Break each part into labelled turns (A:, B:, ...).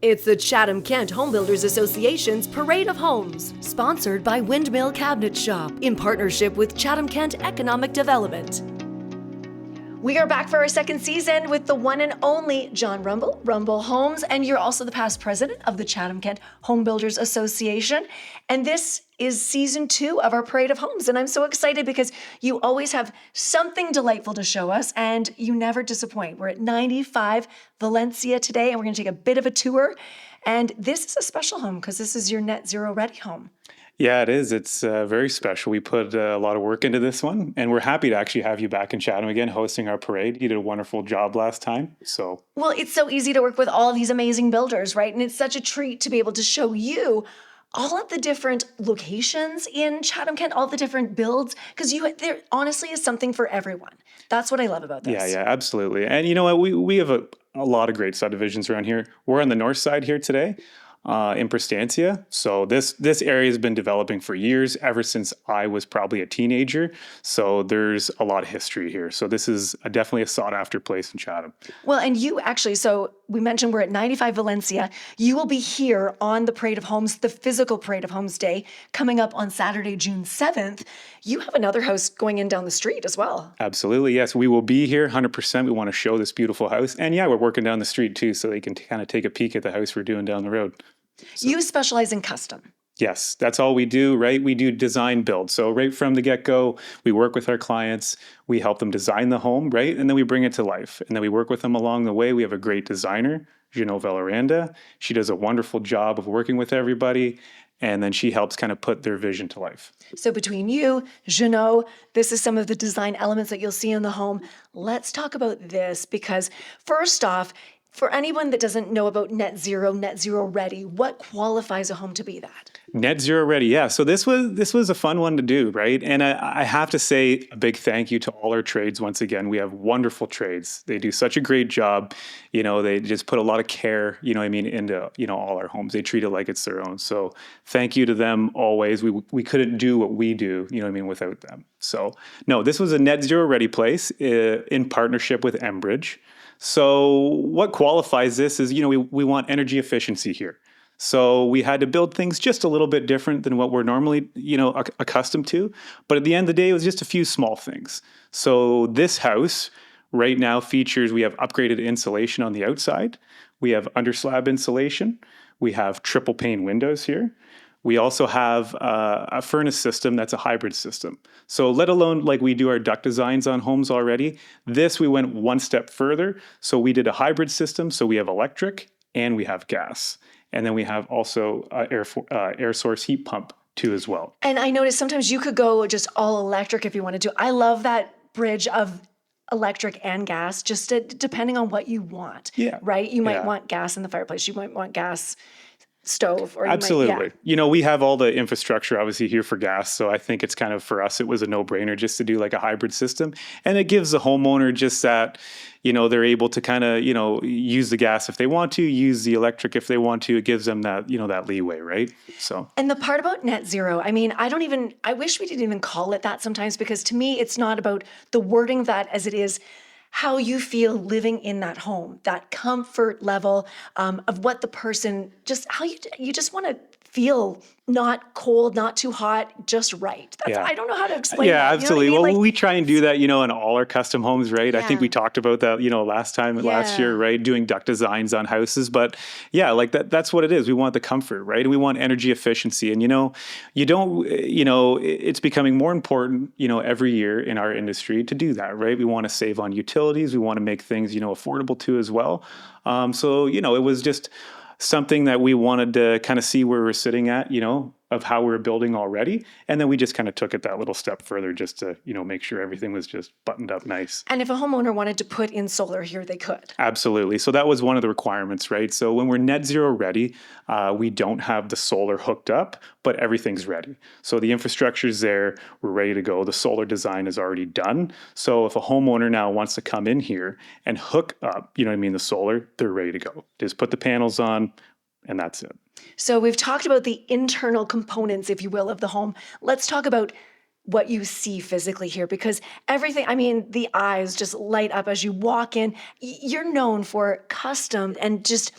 A: It's the Chatham-Kent Home Builders Association's Parade of Homes, sponsored by Windmill Cabinet Shop in partnership with Chatham-Kent Economic Development. We are back for our second season with the one and only Jon Rumble, Rumble Homes, and you're also the past president of the Chatham-Kent Home Builders Association. And this is season 2 of our Parade of Homes. And I'm so excited because you always have something delightful to show us and you never disappoint. We're at 95 Valencia today and we're gonna take a bit of a tour. And this is a special home because this is your net zero ready home.
B: Yeah, it is. It's very special. We put a lot of work into this one, and we're happy to actually have you back in Chatham again, hosting our parade. You did a wonderful job last time.
A: Well, it's so easy to work with all of these amazing builders, right? And it's such a treat to be able to show you all of the different locations in Chatham-Kent, all the different builds, because there honestly is something for everyone. That's what I love about this.
B: Yeah, absolutely. And you know what? We have a lot of great subdivisions around here. We're on the north side here today. In Prestancia. So this area has been developing for years, ever since I was probably a teenager. So there's a lot of history here. So this is definitely a sought after place in Chatham.
A: Well, and you actually, so we mentioned we're at 95 Valencia. You will be here on the Parade of Homes, the physical Parade of Homes Day, coming up on Saturday, June 7th. You have another house going in down the street as well.
B: Absolutely. Yes, we will be here 100%. We want to show this beautiful house. And yeah, we're working down the street too, so they can kind of take a peek at the house we're doing down the road.
A: So, you specialize in custom.
B: Yes, that's all we do, right? We do design build. So right from the get-go, we work with our clients, we help them design the home, right? And then we bring it to life. And then we work with them along the way. We have a great designer, Jeannot Valoranda. She does a wonderful job of working with everybody. And then she helps kind of put their vision to life.
A: So between you, Jeannot, this is some of the design elements that you'll see in the home. Let's talk about this because first off, for anyone that doesn't know about net zero ready, what qualifies a home to be that?
B: Net zero ready, yeah. So this was a fun one to do, right? And I have to say a big thank you to all our trades. Once again, we have wonderful trades. They do such a great job. You know, they just put a lot of care, into, all our homes. They treat it like it's their own. So thank you to them always. We couldn't do what we do, without them. So no, this was a net zero ready place in partnership with Enbridge. So what qualifies this is, we want energy efficiency here. So we had to build things just a little bit different than what we're normally, accustomed to. But at the end of the day, it was just a few small things. So this house right now features, we have upgraded insulation on the outside. We have underslab insulation. We have triple pane windows here. We also have a furnace system that's a hybrid system. So let alone like we do our duct designs on homes already, this we went one step further. So we did a hybrid system. So we have electric and we have gas. And then we have also air source heat pump too as well.
A: And I noticed sometimes you could go just all electric if you wanted to. I love that bridge of electric and gas, just depending on what you want.
B: Yeah.
A: Right? You might want gas in the fireplace. You might want gas stove. Or
B: absolutely. We have all the infrastructure obviously here for gas. So I think it's kind of, for us, it was a no-brainer just to do like a hybrid system. And it gives the homeowner just that, they're able to kind of, use the gas if they want to, use the electric if they want to. It gives them that, that leeway, right? So.
A: And the part about net zero, I wish we didn't even call it that sometimes, because to me, it's not about the wording that as it is how you feel living in that home, that comfort level of what the person, just how you just want to feel not cold, not too hot, just right. I don't know how to explain that.
B: Yeah, absolutely. Well, we try and do that, in all our custom homes, right? Yeah. I think we talked about that, last year, right? Doing duct designs on houses. But yeah, like that's what it is. We want the comfort, right? And we want energy efficiency. And, it's becoming more important, every year in our industry to do that, right? We want to save on utilities. We want to make things, affordable too as well. So, it was just something that we wanted to kind of see where we're sitting at, of how we're building already. And then we just kind of took it that little step further just to, make sure everything was just buttoned up nice.
A: And if a homeowner wanted to put in solar here, they could.
B: Absolutely. So that was one of the requirements, right? So when we're net zero ready, we don't have the solar hooked up, but everything's ready. So the infrastructure's there, we're ready to go. The solar design is already done. So if a homeowner now wants to come in here and hook up, the solar, they're ready to go. Just put the panels on and that's it.
A: So we've talked about the internal components, if you will, of the home. Let's talk about what you see physically here, because everything, the eyes just light up as you walk in. You're known for custom and just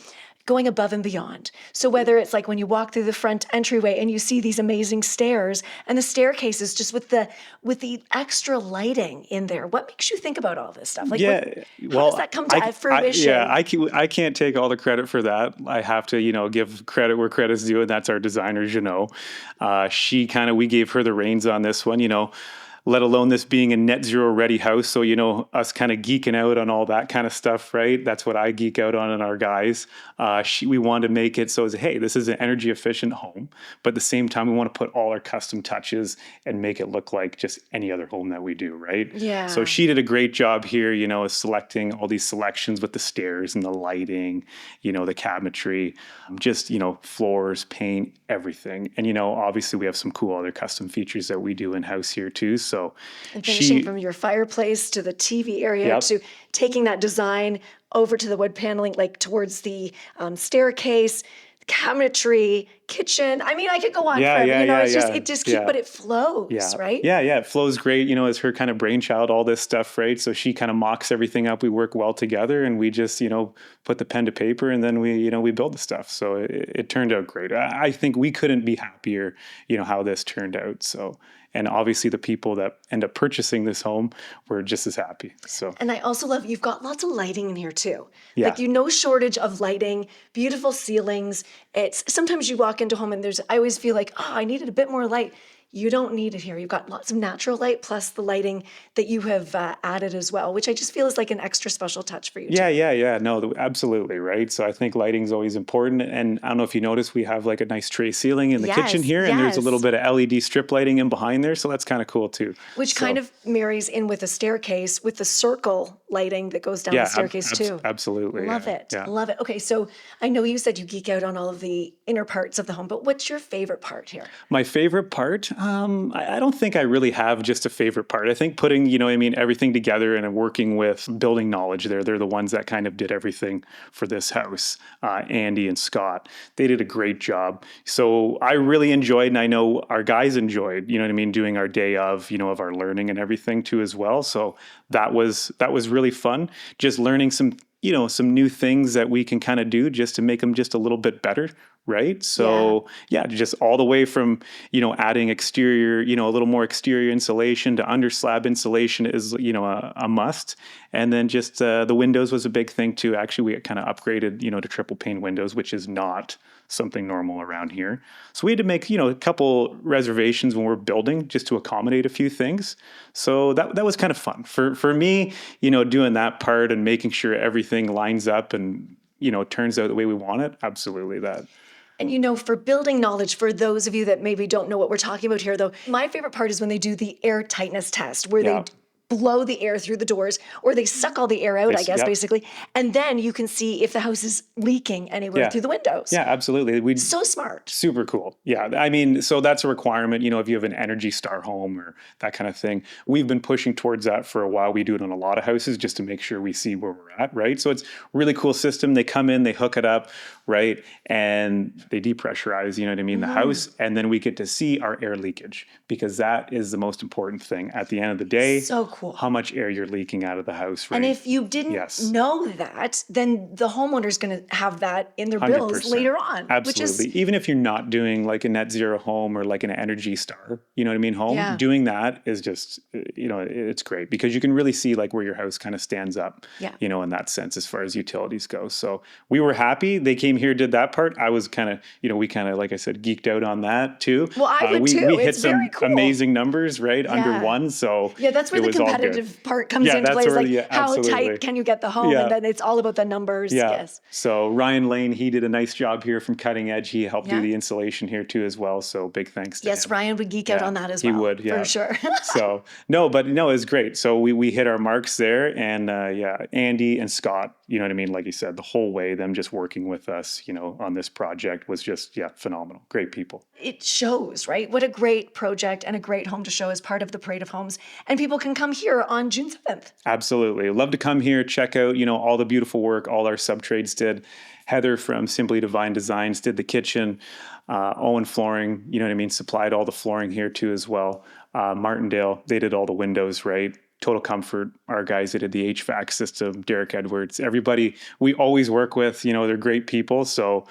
A: going above and beyond. So whether it's like when you walk through the front entryway and you see these amazing stairs and the staircases just with the extra lighting in there, what makes you think about all this stuff? Like,
B: Yeah,
A: how does that come to fruition?
B: I can't take all the credit for that. I have to, give credit where credit's due, and that's our designers. We gave her the reins on this one. Let alone this being a net zero ready house. So, us kind of geeking out on all that kind of stuff, right? That's what I geek out on and our guys. We wanted to make it so, hey, this is an energy efficient home, but at the same time, we want to put all our custom touches and make it look like just any other home that we do, right?
A: Yeah.
B: So she did a great job here, selecting all these selections with the stairs and the lighting, the cabinetry, just, floors, paint, everything. And, obviously we have some cool other custom features that we do in-house here too. So
A: and finishing from your fireplace to the TV area to taking that design over to the wood paneling, like towards the staircase, cabinetry, kitchen. I mean, I could go on forever. But it flows, right?
B: Yeah, it flows great. It's her kind of brainchild, all this stuff, right? So she kind of mocks everything up. We work well together, and we just, put the pen to paper, and then we build the stuff. So it turned out great. I think we couldn't be happier, how this turned out. So. And obviously the people that end up purchasing this home were just as happy. So.
A: And I also love, you've got lots of lighting in here too.
B: Yeah.
A: Like no shortage of lighting, beautiful ceilings. It's sometimes you walk into a home and I always feel like, I needed a bit more light. You don't need it here. You've got lots of natural light plus the lighting that you have added as well, which I just feel is like an extra special touch for you.
B: Yeah. No, absolutely, right? So I think lighting's always important. And I don't know if you notice, we have like a nice tray ceiling in the kitchen here, and there's a little bit of LED strip lighting in behind there. So that's kind of cool too.
A: Which kind of marries in with the staircase with the circle lighting that goes down the staircase too.
B: Absolutely.
A: Love it. Love it. Okay, so I know you said you geek out on all of the inner parts of the home, but what's your favorite part here?
B: My favorite part? I don't think I really have just a favorite part. I think putting, everything together and working with building knowledge there. They're the ones that kind of did everything for this house. Andy and Scott, they did a great job. So I really enjoyed, and I know our guys enjoyed, doing our day of our learning and everything too as well. So that was really fun. Just learning some new things that we can kind of do just to make them just a little bit better. Right. So just all the way from, adding exterior, a little more exterior insulation to under slab insulation is, a must. And then just the windows was a big thing too. Actually, we kind of upgraded, to triple pane windows, which is not something normal around here. So we had to make, a couple reservations when we're building just to accommodate a few things. So that was kind of fun for me, doing that part and making sure everything lines up and, turns out the way we want it. Absolutely that.
A: And for building knowledge, for those of you that maybe don't know what we're talking about here, though, my favorite part is when they do the air tightness test, where they blow the air through the doors, or they suck all the air out, basically. And then you can see if the house is leaking anywhere through the windows.
B: Yeah, absolutely.
A: So smart.
B: Super cool. Yeah. I mean, so that's a requirement, if you have an Energy Star home or that kind of thing. We've been pushing towards that for a while. We do it on a lot of houses just to make sure we see where we're at, right? So it's a really cool system. They come in, they hook it up, right? And they depressurize, the house. And then we get to see our air leakage, because that is the most important thing at the end of the day.
A: So cool.
B: How much air you're leaking out of the house, right?
A: And if you didn't know that, then the homeowner's going to have that in their bills later on.
B: Absolutely. Even if you're not doing like a net zero home or like an Energy Star, home, doing that is just, it's great, because you can really see like where your house kind of stands up, in that sense as far as utilities go. So we were happy. They came here, did that part. I was kind of, we kind of, like I said, geeked out on that too.
A: Well, I would too.
B: We hit some amazing numbers, right? Under one. So
A: that's where the competitive part comes into play. It's how tight can you get the home? And then it's all about the numbers. Yes.
B: So Ryan Lane, he did a nice job here from Cutting Edge. He helped do the insulation here too as well. So big thanks to him.
A: Yes, Ryan would geek out on that as well.
B: He would,
A: for sure.
B: So it was great. So we hit our marks there, and Andy and Scott, like you said, the whole way, them just working with us, on this project was just phenomenal. Great people.
A: It shows, right? What a great project and a great home to show as part of the Parade of Homes, and people can come here on June 7th.
B: Absolutely. Love to come here, check out, all the beautiful work all our sub-trades did. Heather from Simply Divine Designs did the kitchen. Owen Flooring, supplied all the flooring here too as well. Martindale, they did all the windows, right? Total Comfort, our guys that did the HVAC system, Derek Edwards, everybody we always work with, they're great people. So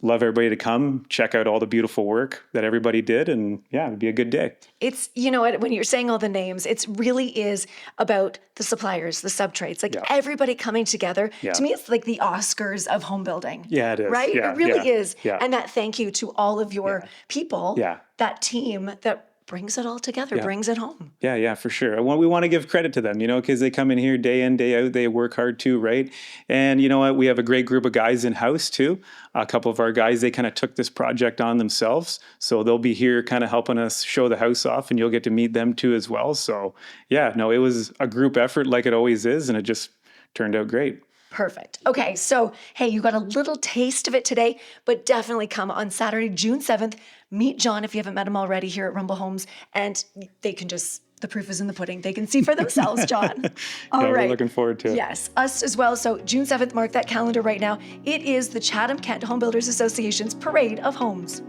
B: love everybody to come check out all the beautiful work that everybody did. And yeah, it'd be a good day.
A: It's, when you're saying all the names, it really is about the suppliers, the sub-trades, everybody coming together.
B: Yeah.
A: To me, it's like the Oscars of home building.
B: Yeah, it is.
A: Right?
B: Yeah,
A: it really is.
B: Yeah.
A: And that thank you to all of your people, that team that brings it all together, brings it home.
B: Yeah, for sure. We want to give credit to them, because they come in here day in, day out. They work hard too, right? And you know what? We have a great group of guys in-house too. A couple of our guys, they kind of took this project on themselves. So they'll be here kind of helping us show the house off, and you'll get to meet them too as well. So it was a group effort like it always is, and it just turned out great.
A: Perfect. Okay, so hey, you got a little taste of it today, but definitely come on Saturday, June 7th. Meet Jon if you haven't met him already here at Rumble Homes, and they can the proof is in the pudding. They can see for themselves, Jon. All right.
B: We're looking forward to it.
A: Yes, us as well. So June 7th, mark that calendar right now. It is the Chatham-Kent Home Builders Association's Parade of Homes.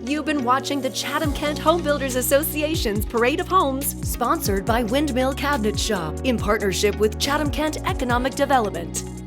A: You've been watching the Chatham-Kent Home Builders Association's Parade of Homes, sponsored by Windmill Cabinet Shop, in partnership with Chatham-Kent Economic Development.